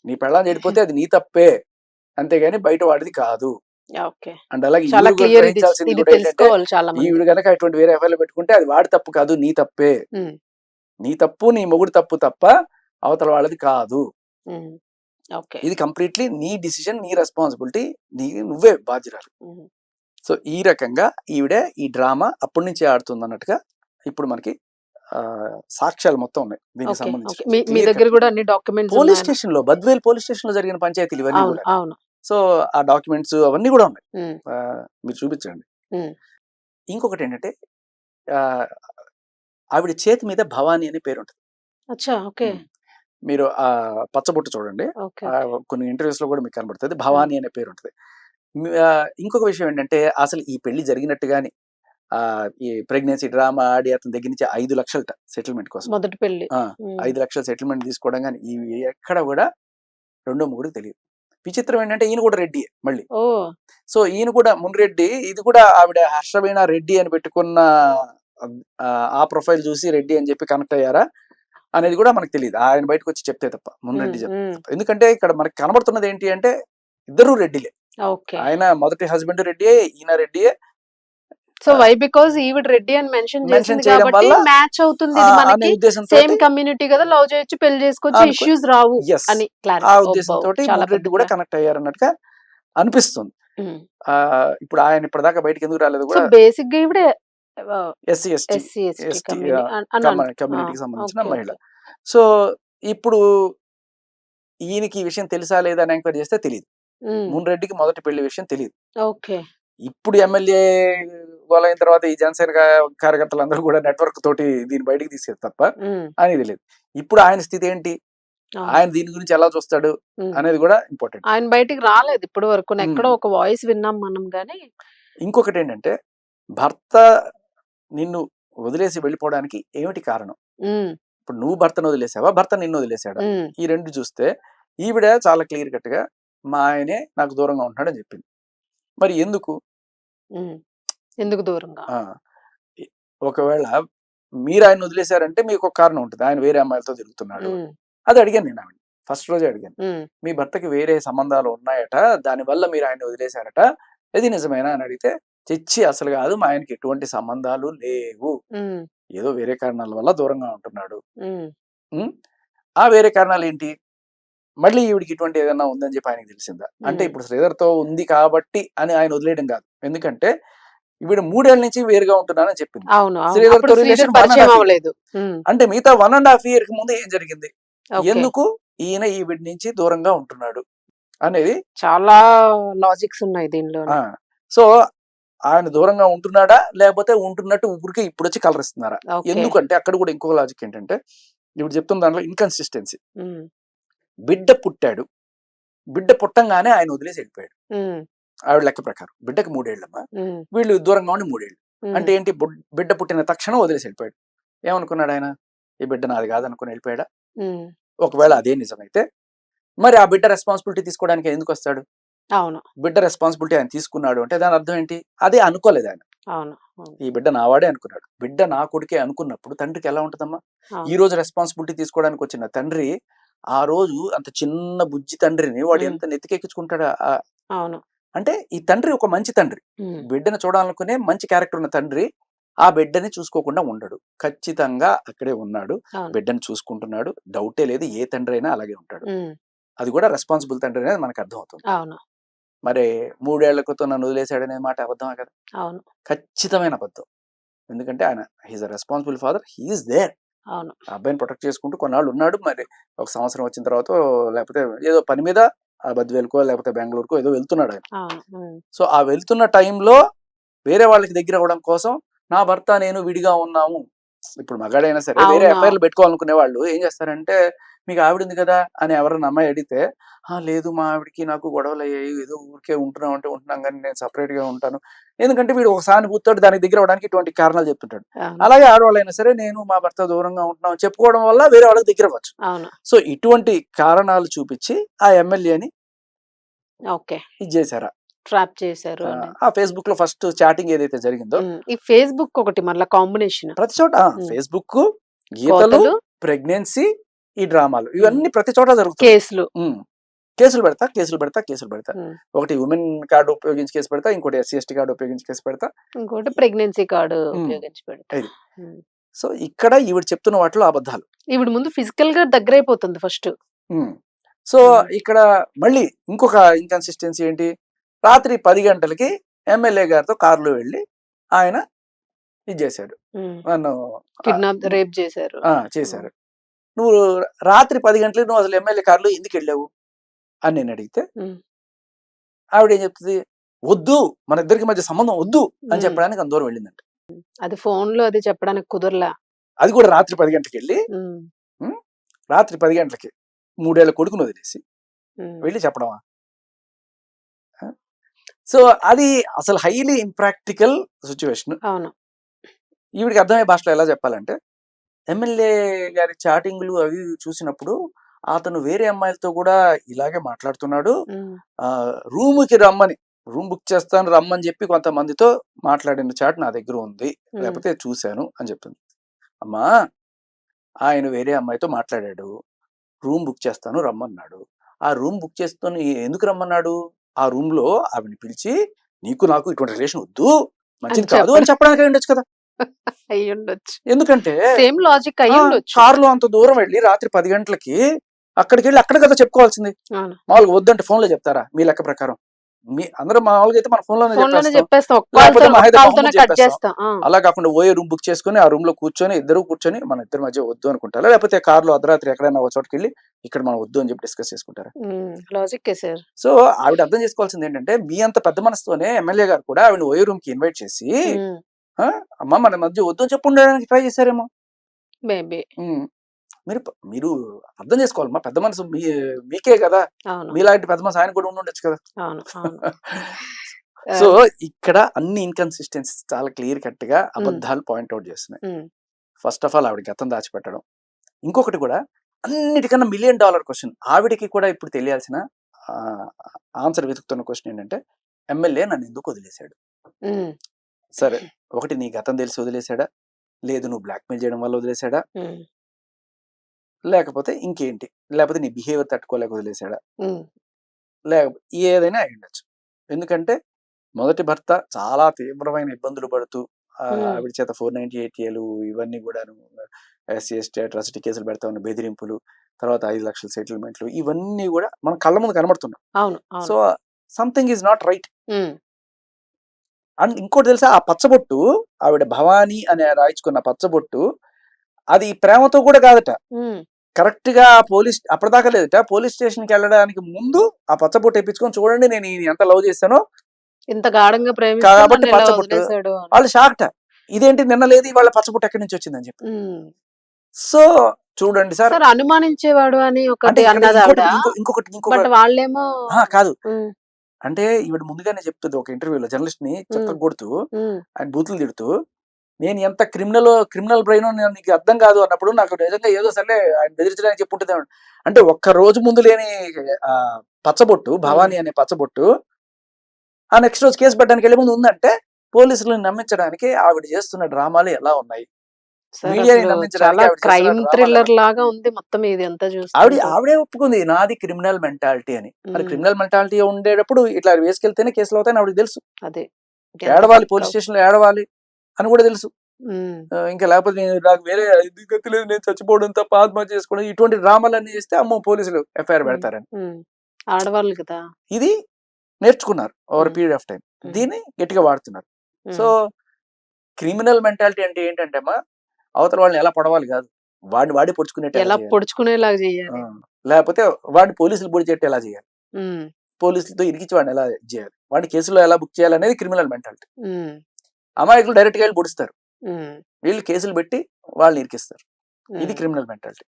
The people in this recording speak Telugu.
నీ పెళ్ళాం చెడిపోతే అది నీ తప్పే, అంతేగాని బయట వాడిది కాదు. ఓకే. అండ్ అలాగే చాలా ఈవిడ కూడా క్లియర్ ఇది. గ్రహించాల్సింది ఇది కూడా ఏంటంటే, తెలుసుకోవాలి చాలా మంది. ఈవిడ గనక అటువంటి వేరే ఎఫ్ఐఆర్లు పెట్టుకుంటే అది వాడి తప్పు కాదు, నీ తప్పే. నీ తప్పు, నీ మొగుడు తప్పు తప్ప అవతల వాళ్ళది కాదు. ఓకే. ఇది కంప్లీట్లీ నీ డిసిజన్, నీ రెస్పాన్సిబిలిటీ, నువ్వే బాధ్యురాలు. సో ఈ రకంగా ఈవిడ ఈ డ్రామా అప్పటి నుంచి ఆడుతుంది అన్నట్టుగా ఇప్పుడు మనకి సాక్ష్యాలు మొత్తం ఉన్నాయి దీనికి సంబంధించి. మీ దగ్గర కూడా అన్ని డాక్యుమెంట్స్ పోలీస్ స్టేషన్ లో, బద్వేల్ పోలీస్ స్టేషన్ లో జరిగిన పంచాయతీలు ఇవన్నీ కూడా. అవును. సో ఆ డాక్యుమెంట్స్ అవన్నీ కూడా ఉన్నాయి, మీరు చూపించండి. ఇంకొకటి ఏంటంటే ఆవిడ చేతి మీద భవానీ అనే పేరు ఉంటుంది. అచ్చా, ఓకే. మీరు ఆ పచ్చబొట్టు చూడండి, కొన్ని ఇంటర్వ్యూస్ లో కూడా మీకు కనబడుతుంది, భవానీ అనే పేరు ఉంటుంది. ఇంకొక విషయం ఏంటంటే, అసలు ఈ పెళ్లి జరిగినట్టుగాని ఈ ప్రెగ్నెన్సీ డ్రామా ఆడి అతని దగ్గర నుంచి 5 లక్షల సెటిల్మెంట్ కోసం, మొదటి పెళ్లి 5 లక్షల సెటిల్మెంట్ తీసుకోవడం కానీ ఇవి ఎక్కడ కూడా రెండో ముగ్గురికి తెలియదు. విచిత్రం ఏంటంటే ఈయన కూడా రెడ్డి మళ్ళీ. సో ఈయన కూడా మున్రెడ్డి, ఇది కూడా ఆవిడ హర్షవీణ రెడ్డి అని పెట్టుకున్న ఆ ప్రొఫైల్ చూసి రెడ్డి అని చెప్పి కనెక్ట్ అయ్యారా అనేది కూడా మనకు తెలియదు, ఆయన బయటకు వచ్చి చెప్తే తప్ప, మున్రెడ్డి చెప్తే తప్ప. ఎందుకంటే ఇక్కడ మనకి కనబడుతున్నది ఏంటి అంటే ఇద్దరు రెడ్డిలే. ఆయన మొదటి హస్బెండ్ రెడ్డియే, ఈయన రెడ్డియే. సో వై బికాజ్ ఈవిడ రెడ్డి అని మెన్షన్ చేయడం వల్ల మ్యాచ్ అవుతుంది, మనకి సేమ్ కమ్యూనిటీ కదా, లవ్ చేయొచ్చు, పెళ్లి చేసుకోవచ్చు, ఇష్యూస్ రావు అని ఆ ఉద్దేశంతో రెడ్డి కూడా కనెక్ట్ అయ్యారు అన్నట్టుగా అనిపిస్తుంది. ఇప్పుడు ఆయన ఇప్పటిదాకా బయటకు ఎందుకు రాలేదు కూడా, బేసిక్ గా ఈవిడ ఎస్సీ ఎస్టీ కమ్యూనిటీకి సంబంధించిన మహిళ. సో ఇప్పుడు ఈయనకి ఈ విషయం తెలుసా లేదా అని ఎంక్వైరీ చేస్తే తెలియదు. మున్రెడ్డికి మొదటి పెళ్లి విషయం తెలియదు. ఇప్పుడు ఎమ్మెల్యే గోలైన తర్వాత ఈ జనసేన కార్యకర్తలు అందరూ కూడా నెట్వర్క్ తోటి దీన్ని బయటికి తీసేది తప్ప అని తెలియదు. ఇప్పుడు ఆయన స్థితి ఏంటి, ఆయన దీని గురించి ఎలా చూస్తాడు అనేది కూడా ఇంపార్టెంట్. ఆయన బయటికి రాలేదు ఇప్పటి వరకు, ఎక్కడో ఒక వాయిస్ విన్నాం మనం గానీ. ఇంకొకటి ఏంటంటే, భర్త నిన్ను వదిలేసి వెళ్ళిపోవడానికి ఏమిటి కారణం? ఇప్పుడు నువ్వు భర్తను వదిలేసావా, భర్త నిన్ను వదిలేసాడా? ఈ రెండు చూస్తే ఈవిడ చాలా క్లియర్ కట్ గా మా ఆయనే నాకు దూరంగా ఉంటున్నాడని చెప్పింది. మరి ఎందుకు దూరంగా? ఒకవేళ మీరు ఆయన వదిలేశారంటే మీకు ఒక కారణం ఉంటుంది, ఆయన వేరే అమ్మాయిలతో తిరుగుతున్నాడు. అది అడిగాను నేను ఆవిడ, ఫస్ట్ రోజే అడిగాను, మీ భర్తకి వేరే సంబంధాలు ఉన్నాయట, దానివల్ల మీరు ఆయన వదిలేశారట, ఇది నిజమేనా అని అడిగితే, తెచ్చి అసలు కాదు, మా ఆయనకి ఎటువంటి సంబంధాలు లేవు, ఏదో వేరే కారణాల వల్ల దూరంగా ఉంటున్నాడు. ఆ వేరే కారణాలు ఏంటి, మళ్ళీ ఈవిడికి ఇటువంటి ఏదైనా ఉందని చెప్పి ఆయనకి తెలిసిందా? అంటే ఇప్పుడు శ్రీధర్తో ఉంది కాబట్టి అని ఆయన వదిలేయడం కాదు, ఎందుకంటే ఈవిడ 3 ఏళ్ల నుంచి వేరుగా ఉంటున్నానని చెప్పింది. శ్రీధర్తో రిలేషన్ అంటే మిగతా 1.5 year ముందు ఏం జరిగింది, ఎందుకు ఈయన ఈవిడ నుంచి దూరంగా ఉంటున్నాడు అనేది చాలా లాజిక్స్ ఉన్నాయి దీనిలో. సో ఆయన దూరంగా ఉంటున్నాడా, లేకపోతే ఉంటున్నట్టు ఊరికి ఇప్పుడు వచ్చి కలరిస్తున్నారా? ఎందుకంటే అక్కడ కూడా ఇంకొక లాజిక్ ఏంటంటే, ఇప్పుడు చెప్తున్న దాంట్లో ఇన్కన్సిస్టెన్సీ. బిడ్డ పుట్టాడు, బిడ్డ పుట్టంగానే ఆయన వదిలేసి వెళ్ళిపోయాడు. ఆవిడ లెక్క ప్రకారం బిడ్డకి 3 ఏళ్ళమ్మా, వీళ్ళు దూరంగా ఉండి 3 ఏళ్ళు. అంటే ఏంటి, బిడ్డ పుట్టిన తక్షణం వదిలేసి వెళ్ళిపోయాడు. ఏమనుకున్నాడు ఆయన, ఈ బిడ్డ నాది కాదనుకుని వెళ్ళిపోయాడా? ఒకవేళ అదే నిజమైతే మరి ఆ బిడ్డ రెస్పాన్సిబిలిటీ తీసుకోవడానికి ఎందుకు వస్తాడు? బిడ్డ రెస్పాన్సిబిలిటీ ఆయన తీసుకున్నాడు అంటే దాని అర్థం ఏంటి, అదే అనుకోలేదు ఆయన. ఈ బిడ్డ నావాడే అనుకున్నాడు. బిడ్డ నా కొడుకే అనుకున్నప్పుడు తండ్రికి ఎలా ఉంటదమ్మా? ఈ రోజు రెస్పాన్సిబిలిటీ తీసుకోవడానికి వచ్చిన తండ్రి ఆ రోజు అంత చిన్న బుజ్జి తండ్రిని వాడు ఎంత నెత్తికెక్కించుకుంటాడా? అంటే ఈ తండ్రి ఒక మంచి తండ్రి, బిడ్డను చూడాలనుకునే మంచి క్యారెక్టర్ ఉన్న తండ్రి ఆ బిడ్డని చూసుకోకుండా ఉండడు, ఖచ్చితంగా అక్కడే ఉన్నాడు, బిడ్డను చూసుకుంటున్నాడు, డౌటే లేదు. ఏ తండ్రి అయినా అలాగే ఉంటాడు, అది కూడా రెస్పాన్సిబుల్ తండ్రి అనేది మనకు అర్థం అవుతుంది. మరి 3 ఏళ్ల క్రితం నన్ను వదిలేశాడనే మాట అబద్ధమే కదా? ఖచ్చితమైన అబద్ధం. ఎందుకంటే ఆయన he's a responsible father, he's there. అబ్బాయిని ప్రొటెక్ట్ చేసుకుంటూ కొన్నాళ్ళు ఉన్నాడు. మరి ఒక సంవత్సరం వచ్చిన తర్వాత లేకపోతే ఏదో పని మీద బద్వేలుకో లేకపోతే బెంగళూరుకో ఏదో వెళ్తున్నాడు ఆయన. సో ఆ వెళ్తున్న టైంలో వేరే వాళ్ళకి దగ్గర అవ్వడం కోసం నా భర్త నేను విడిగా ఉన్నాము, ఇప్పుడు మగాడైనా సరే వేరే ఎఫ్ఐఆర్లు పెట్టుకోవాలనుకునే వాళ్ళు ఏం చేస్తారంటే, మీకు ఆవిడ ఉంది కదా అని ఎవరైనా అమ్మాయి అడిగితే, లేదు మా ఆవిడకి నాకు గొడవలు అయ్యాయి, ఏదో ఊరికే ఉంటున్నాం అంటే ఉంటున్నాం కానీ నేను సపరేట్ గా ఉంటాను, ఎందుకంటే వీడు ఒక సానుభూతితో దానికి దగ్గర అవడానికి ఇటువంటి కారణాలు చెప్తుంటాడు. అలాగే ఆడవాళ్ళైనా సరే నేను మా భర్త దూరంగా ఉంటున్నాం చెప్పుకోవడం వల్ల వేరే వాళ్ళకి దగ్గర అవ్వచ్చు. సో ఇటువంటి కారణాలు చూపించి ఆ ఎమ్మెల్యేని ఇది చేశారా, ట్రాప్ చేశారు. ఆ ఫేస్బుక్ లో ఫస్ట్ చాటింగ్ ఏదైతే జరిగిందో, ఈ ఫేస్బుక్ ఒకటి మళ్ళీ కాంబినేషన్ ప్రతి చోట ఫేస్బుక్, గీతలు, ప్రెగ్నెన్సీ, ఈ డ్రామాలు ఇవన్నీ ప్రతి చోట జరుగుతాయి. కేసులు కేసులు పెడతా ఒకటి ఉమెన్ కార్డు ఉపయోగించి కేసు పెడతా, ఇంకోటి SC/ST కార్డు ఉపయోగించి కేసు పెడతా, ఇంకోటి ప్రెగ్నెన్సీ కార్డు ఉపయోగించి పెడతా. సో ఇక్కడ ఈవిడ చెప్తున్న వాటిలో అబద్ధాలు. ఈవిడ ముందు ఫిజికల్ గా దగ్గర అయిపోతుంది ఫస్ట్. సో ఇక్కడ మళ్ళీ ఇంకొక ఇన్కన్సిస్టెన్సీ ఏంటి, రాత్రి 10 గంటలకి ఎమ్మెల్యే గారితో కారులో వెళ్ళి ఆయన ఇది చేశాడు, నన్ను కిడ్నాప్ రేప్ చేశారు. నువ్వు రాత్రి 10 గంటలకి నువ్వు అసలు ఎమ్మెల్యే కారులో ఎందుకు వెళ్ళావు అని నేను అడిగితే ఆవిడ ఏం చెప్తుంది, వద్దు మన ఇద్దరికి మధ్య సంబంధం వద్దు అని చెప్పడానికి అంత దూరం వెళ్ళిందంట. అది ఫోన్ లో అది చెప్పడానికి కుదరలా. అది కూడా రాత్రి 10 గంటలకి వెళ్ళి, రాత్రి 10 గంటలకి 3 ఏళ్ల కొడుకును వదిలేసి వెళ్ళి చెప్పడమా? సో అది అసలు హైలీ ఇంప్రాక్టికల్ సిచ్యువేషన్. ఈవిడికి అర్థమయ్యే భాషలో ఎలా చెప్పాలంటే, ఎమ్మెల్యే గారి చాటింగ్లు అవి చూసినప్పుడు అతను వేరే అమ్మాయిలతో కూడా ఇలాగే మాట్లాడుతున్నాడు, రూమ్కి రమ్మని, రూమ్ బుక్ చేస్తాను రమ్మని చెప్పి కొంతమందితో మాట్లాడిన చాట్ నా దగ్గర ఉంది, లేకపోతే చూశాను అని చెప్తుంది. అమ్మా, ఆయన వేరే అమ్మాయితో మాట్లాడాడు, రూమ్ బుక్ చేస్తాను రమ్మన్నాడు. ఆ రూమ్ బుక్ చేస్తాను ఎందుకు రమ్మన్నాడు? ఆ రూమ్ లో ఆవిడని పిలిచి నీకు నాకు ఇటువంటి రిలేషన్ వద్దు, మంచిది కాదు అని చెప్పడానికి ఉండొచ్చు కదా. ఎందుకంటే సేమ్ లాజిక్ కారులో అంత దూరం వెళ్ళి రాత్రి 10 గంటలకి అక్కడికి వెళ్ళి అక్కడ కదా చెప్పుకోవాల్సింది. మామూలుగా వద్దంటే ఫోన్ లో చెప్తారా? మీ లెక్క ప్రకారం మీ అందరూ మామూలుగా అయితే మన ఫోన్ లోనే చెప్పేస్తాం, అలా కాకుండా ఓయే రూమ్ బుక్ చేసుకుని ఆ రూమ్ లో కూర్చొని ఇద్దరు కూర్చొని మన ఇద్దరి మధ్య వద్దు అనుకుంటారా? లేకపోతే కారులో అర్ధరాత్రి ఎక్కడైనా ఒక చోటుకి వెళ్ళి ఇక్కడ మనం వద్దు అని చెప్పి డిస్కస్ చేసుకుంటారా? సో ఆవిడ అర్థం చేసుకోవాల్సింది ఏంటంటే, మీ అంత పెద్ద మనసుతోనే ఎమ్మెల్యే గారు కూడా ఆవిడ ఓయే రూమ్ కి ఇన్వైట్ చేసి అమ్మ మన మధ్య వద్దు అని చెప్పి ఉండడానికి ట్రై చేశారేమో. మీరు అర్థం చేసుకోవాలమ్మా, పెద్ద మనసు మీకే కదా, మీలాంటి పెద్ద మనసు ఆయన కూడా ఉండొచ్చు కదా. సో ఇక్కడ అన్ని ఇన్కన్సిస్టెన్సీ చాలా క్లియర్ కట్ గా అబద్ధాలు పాయింట్అవుట్ చేస్తున్నాయి. ఫస్ట్ ఆఫ్ ఆల్ ఆవిడ గతం దాచిపెట్టడం. ఇంకొకటి కూడా అన్నిటికన్నా $1 మిలియన్ క్వశ్చన్, ఆవిడకి కూడా ఇప్పుడు తెలియాల్సిన ఆన్సర్ వెతుకుతున్న క్వశ్చన్ ఏంటంటే, ఎమ్మెల్యే నన్ను ఎందుకు వదిలేశాడు? సరే, ఒకటి నీ గతం తెలిసి వదిలేశాడా, లేదు నువ్వు బ్లాక్మెయిల్ చేయడం వల్ల వదిలేశాడా, లేకపోతే ఇంకేంటి, లేకపోతే నీ బిహేవియర్ తట్టుకోలేక వదిలేశాడా, లేకపోతే ఏదైనా అయి ఉండొచ్చు. ఎందుకంటే మొదటి భర్త చాలా తీవ్రమైన ఇబ్బందులు పడుతూ ఆవిడ చేత 498 ఇవన్నీ కూడాను SC/ST అట్రాసిటీ కేసులు పెడతా ఉన్న బెదిరింపులు, తర్వాత 5 లక్షల సెటిల్మెంట్లు, ఇవన్నీ కూడా మన కళ్ళ ముందు కనబడుతున్నాం. So something is not right. And ఇంకోటి తెలుసా, ఆ పచ్చబొట్టు ఆవిడ భవానీ అనే రాయించుకున్న పచ్చబొట్టు అది ప్రేమతో కూడా కాదట. కరెక్ట్ గా పోలీస్ అప్పటిదాకా లేదట, పోలీస్ స్టేషన్ కి వెళ్ళడానికి ముందు ఆ పచ్చబొట్టు వేయించుకొని చూడండి నేను ఎంత లవ్ చేశానో, ఇంత గాఢంగా కాబట్టి పచ్చబొట్టు. వాళ్ళు షాక్ట, ఇదేంటి నిన్న లేదు ఇవాళ పచ్చబొట్టు ఎక్కడి నుంచి వచ్చిందని చెప్పి. సో చూడండి సార్, అనుమానించేవాడు అని ఇంకొకటి వాళ్ళేమో కాదు అంటే, ఈవిడ ముందుగానే చెప్తుంది ఒక ఇంటర్వ్యూలో జర్నలిస్ట్ ని కొడుతూ, ఆయన బూతులు తిడుతూ, నేను ఎంత క్రిమినల్ బ్రెయిన్ నీకు అర్థం కాదు అన్నప్పుడు నాకు నిజంగా ఏదో సరే ఆయన బెదిరించడానికి చెప్పుంటుంది. అంటే ఒక్క రోజు ముందు లేని పచ్చబొట్టు, భవానీ అనే పచ్చబొట్టు ఆ నెక్స్ట్ రోజు కేసు పెట్టడానికి వెళ్ళే ముందు ఉందంటే, పోలీసులను నమ్మించడానికి ఆవిడ చేస్తున్న డ్రామాలు ఎలా ఉన్నాయి, మీడియాని నమ్మించడానికి ఆవిడే ఒప్పుకుంది నాది క్రిమినల్ మెంటాలిటీ అని. మరి క్రిమినల్ మెంటాలిటీ ఉండేటప్పుడు ఇట్లా వేసుకెళ్తేనే కేసులు అవుతాయని ఆవిడ తెలుసు. ఏడవాలి, పోలీస్ స్టేషన్ లో ఏడవాలి అని కూడా తెలుసు. ఇంకా లేకపోతే నాకు వేరే గతి లేదు, నేను చచ్చిపోవడం తప్ప ఆత్మహత్య చేసుకోవడం, ఇటువంటి డ్రామాలన్నీ చేస్తే అమ్మో పోలీసులు FIR పెడతారని ఆడవాళ్ళు కదా. ఇది నేర్చుకున్నారు ఓవర్ పీరియడ్ ఆఫ్ టైం, దీన్ని గట్టిగా వాడుతున్నారు. సో క్రిమినల్ మెంటాలిటీ అంటే ఏంటంటే అమ్మా, అవతల వాళ్ళని ఎలా పడవాలి కాదు, వాడిని పొడుచుకునేలాగా చేయాలి, లేకపోతే వాడిని పోలీసులు పొడిచేట్టు ఎలా చేయాలి, పోలీసులతో ఇరికించి వాడిని ఎలా చేయాలి, వాడిని కేసులో ఎలా బుక్ చేయాలి అనేది క్రిమినల్ మెంటాలిటీ. అమాయకులు డైరెక్ట్ గా వెళ్ళి పొడుస్తారు, వీళ్ళు కేసులు పెట్టి వాళ్ళని ఇరికిస్తారు. ఇది క్రిమినల్ మెంటాలిటీ.